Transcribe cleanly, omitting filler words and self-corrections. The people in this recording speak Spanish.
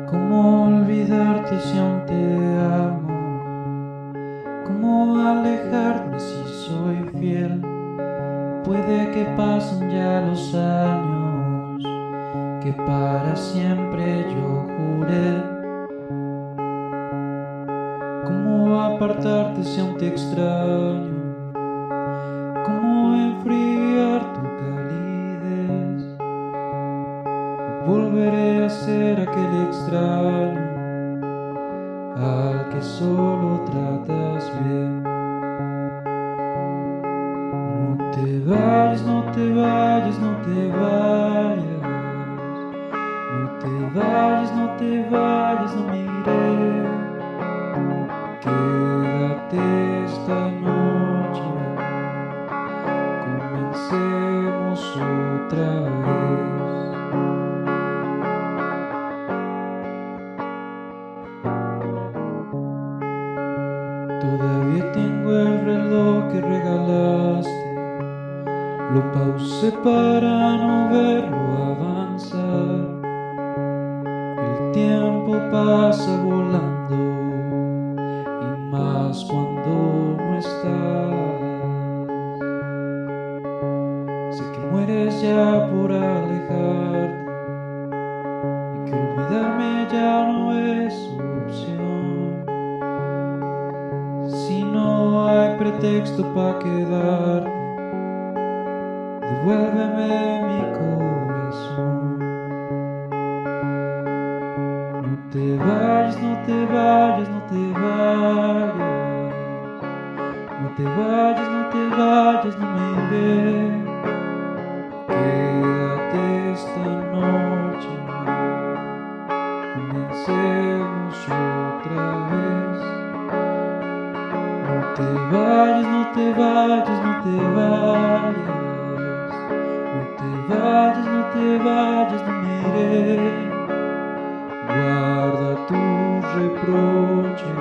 ¿Cómo olvidarte si aún te amo? ¿Cómo alejarme si soy fiel? Puede que pasen ya los años que para siempre yo juré. ¿Cómo apartarte si aún te extraño? ¿Cómo enfriar tu calidez? Volveré a ser aquel extraño al que solo tratas bien. No te vayas, no te vayas, no te vayas. No te vayas, no te vayas, no me iré. Quédate esta noche, comencemos otra vez. Todavía tengo el reloj que regalaste, lo pausé para no verlo avanzar. El tiempo pasa volando, y más cuando no estás. Sé que mueres ya por alejarte, y que olvidarme ya no es opción. Si no hay pretexto para quedarte, devuélveme mi corazón. No te vayas, no te vayas, no te vayas. No te vayas, no te vayas, no me iré. Quédate esta noche, comencemos otra vez. No te vayas, no te vayas, no te vayas. No te vayas, no te vayas, no me iré. Guarda tus reproches,